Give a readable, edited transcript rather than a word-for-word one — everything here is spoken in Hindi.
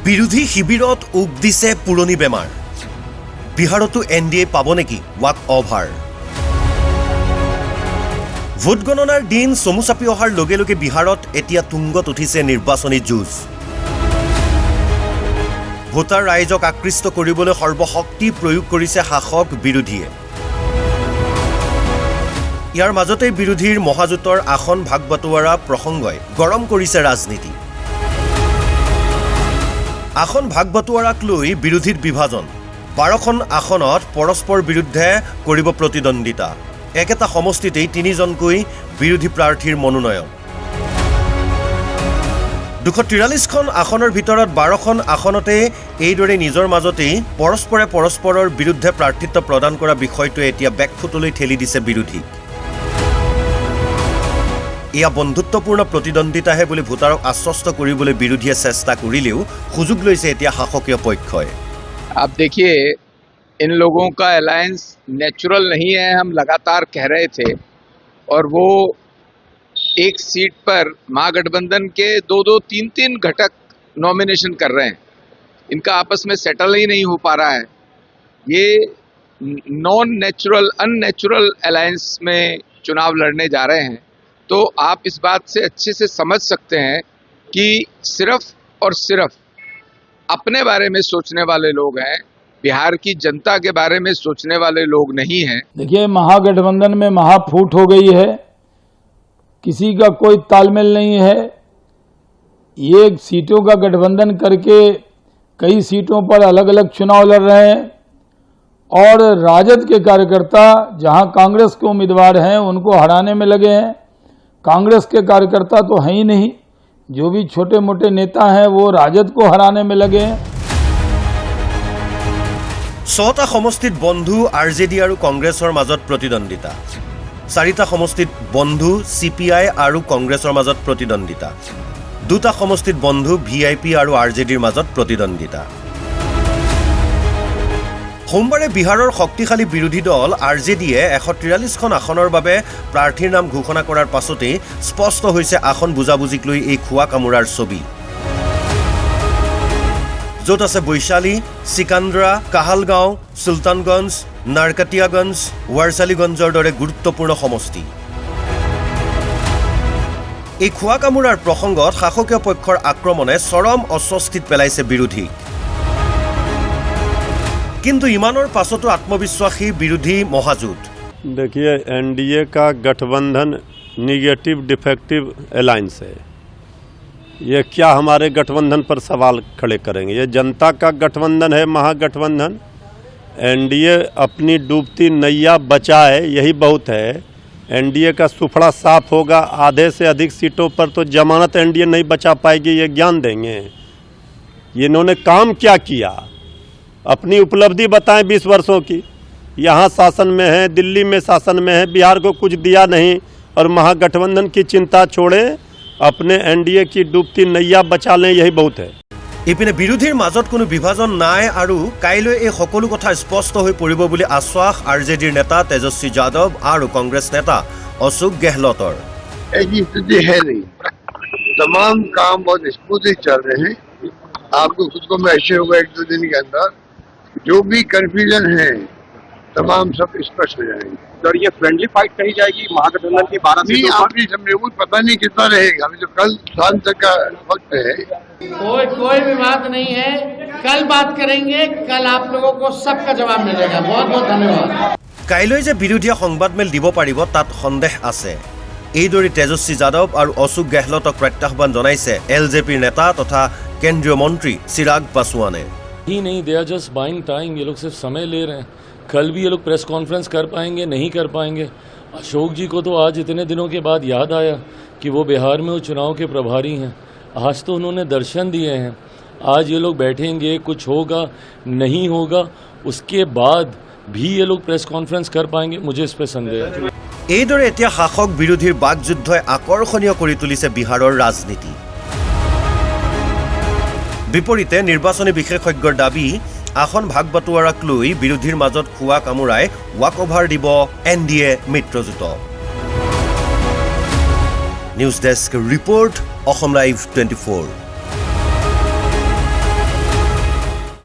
বিৰোধী শিবিৰত উক দিছে পুৰণি বেমাৰ। বিহাৰতো NDA পাব নেকি ৱাক অভাৰ? ভোট গণনাৰ দিন চমু চাপি অহাৰ লগে লগে বিহাৰত এতিয়া তুংগত উঠিছে নিৰ্বাচনী যুঁজ। ভোটাৰ ৰাইজক আকৃষ্ট কৰিবলৈ সৰ্বশক্তি প্ৰয়োগ কৰিছে শাসক বিৰোধীয়ে। ইয়াৰ মাজতে বিৰোধীৰ মহাজোঁটৰ আসন ভাগ বাটোৱাৰা প্ৰসংগই গৰম কৰিছে ৰাজনীতি। আসন ভাগ বাটোৱাৰাক লৈ বিৰোধীৰ বিভাজন। 12খন আসনত পৰস্পৰ বিৰুদ্ধে কৰিব প্ৰতিদ্বন্দ্বিতা। একেটা সমষ্টিতেই 3জনকৈ বিৰোধী প্ৰাৰ্থীৰ মনোনয়ন। 243খন আসনৰ ভিতৰত 12খন আসনতে এইদৰে নিজৰ মাজতেই পৰস্পৰৰ বিৰুদ্ধে প্ৰাৰ্থিত্ব প্ৰদান কৰা বিষয়টোৱে এতিয়া বেকফুটলৈ ঠেলি দিছে বিৰোধীক। এয়া বন্ধুত্বপূৰ্ণ প্ৰতিদ্বন্দ্বিতাহে বুলি ভোটাৰক আশ্বস্ত কৰিবলৈ বিৰোধীয়ে চেষ্টা কৰিলেও সুযোগ লৈছে এতিয়া শাসকীয় পক্ষই। आप देखिए, इन लोगों का अलायंस नेचुरल नहीं है, हम लगातार कह रहे थे, और वो एक सीट पर महागठबंधन के 2-2, 3-3 घटक नॉमिनेशन कर रहे हैं। इनका आपस में सेटल ही नहीं हो पा रहा है। ये नॉन नेचुरल अननेचुरल अलायंस में चुनाव लड़ने जा रहे हैं। तो आप इस बात से अच्छे से समझ सकते हैं कि सिर्फ और सिर्फ अपने बारे में सोचने वाले लोग हैं, बिहार की जनता के बारे में सोचने वाले लोग नहीं हैं। देखिए, महागठबंधन में महाफूट हो गई है, किसी का कोई तालमेल नहीं है। ये सीटों का गठबंधन करके कई सीटों पर अलग अलग चुनाव लड़ रहे हैं, और राजद के कार्यकर्ता जहां कांग्रेस के उम्मीदवार हैं उनको हराने में लगे हैं। कांग्रेस के कार्यकर्ता तो हैं ही नहीं, जो भी छोटे मोटे नेता हैं वो राजद को हराने में लगे हैं। 6টা সমষ্টিত বন্ধু RJD আৰু কংগ্ৰেছৰ মাজত প্ৰতিদ্বন্দ্বিতা। 4টা সমষ্টিত বন্ধু CPI আৰু কংগ্ৰেছৰ মাজত প্ৰতিদ্বন্দ্বিতা। 2টা সমষ্টিত বন্ধু VIP আৰু RJDৰ মাজত প্ৰতিদ্বন্দ্বিতা। সোমবাৰে বিহাৰৰ শক্তিশালী বিৰোধী দল RJDয়ে 143খন আসনৰ বাবে প্ৰাৰ্থীৰ নাম ঘোষণা কৰাৰ পাছতেই স্পষ্ট হৈছে আসন বুজাবুজিক লৈ এই খোৱা কামোৰাৰ ছবি। য'ত আছে বৈশালী, চিকান্দ্ৰা, কাহালগাঁও, সুলতানগঞ্জ, নাৰকাটিয়াগঞ্জ, ৱাৰচালীগঞ্জৰ দৰে গুৰুত্বপূৰ্ণ সমষ্টি। এই খোৱা কামোৰাৰ প্ৰসংগত শাসকীয় পক্ষৰ আক্ৰমণে চৰম অস্বস্তিত পেলাইছে বিৰোধীক। किंतु इमानोर पासों आत्मविश्वासी विरोधी महाजूट। देखिए, NDA का गठबंधन निगेटिव डिफेक्टिव अलायंस है। ये क्या हमारे गठबंधन पर सवाल खड़े करेंगे? ये जनता का गठबंधन है, महागठबंधन। NDA अपनी डूबती नैया बचाए, यही बहुत है। NDA का सुफड़ा साफ होगा। आधे से अधिक सीटों पर तो जमानत NDA नहीं बचा पाएगी, ये ज्ञान देंगे। ये इन्होंने काम क्या किया? अपनी उपलब्धि बताएं 20 वर्षों की। यहाँ शासन में है, दिल्ली में शासन में है, बिहार को कुछ दिया नहीं, और महागठबंधन की चिंता छोड़े, अपने NDA की डूबती नैया बचा लें, यही बहुत है। इपिने विरोधीर মাজত কোনো বিভাজন নাই আৰু কাইলৈ এই সকলো কথা স্পষ্ট হৈ পৰিব বুলি আশ্বাস RJDৰ নেতা তেজস্বী যাদৱ আৰু কংগ্ৰেছ নেতা অশোক গেহলটৰ। ऐसी स्थिति है नहीं, तमाम काम बहुत स्मूथली चल रहे हैं। आपको खुद को मैसेज होगा 1-2 दिन के अंदर, जो भी कंफ्यूजन है तमाम सब स्पष्ट हो जाएंगे। सर, ये फ्रेंडली फाइट कही जाएगी महागठबंधन की 12 सीटों पर? आपकी समझे कुछ पता नहीं कितना रहेगा, अभी तो कल शाम तक का वक्त है। कोई भी बात नहीं है, कल बात करेंगे, कल आप लोगों को सबका जवाब मिलेगा। बहुत बहुत धन्यवाद। কাইলৈ যে বিৰোধীয়ে সংবাদমেল দিব পাৰিব তাত সন্দেহ আছে। এইদৰে তেজস্বী যাদৱ আৰু অশোক গেহলটক প্ৰত্যাহ্বান জনাইছে LJPৰ নেতা তথা केंद्रीय मंत्री चिराग पासवान ही नहीं, they are just buying time. ये लोग सिर्फ समय ले रहे हैं। कल भी ये लोग प्रेस कॉन्फ्रेंस कर पाएंगे, नहीं कर पाएंगे। अशोक जी को तो आज इतने दिनों के बाद याद आया कि वो बिहार में वो चुनाव के प्रभारी हैं। आज तो उन्होंने दर्शन दिए हैं। आज ये लोग बैठेंगे, कुछ होगा नहीं होगा, उसके बाद भी ये लोग प्रेस कॉन्फ्रेंस कर पाएंगे, मुझे इस पर संदेह है। এইদৰে এতিয়া শাসক বিৰোধীৰ বাকযুদ্ধই আকৰ্ষণীয় কৰি তুলিছে বিহাৰৰ ৰাজনীতি। বিপৰীতে নিৰ্বাচনী বিশেষজ্ঞৰ দাবী আসন ভাগ বাটোৱাৰাক লৈ বিৰোধীৰ মাজত খোৱা কামোৰাই ৱাক অভাৰ দিব NDA মিত্ৰজোঁটক। নিউজ ডেস্ক ৰিপৰ্ট, অসম লাইভ 24।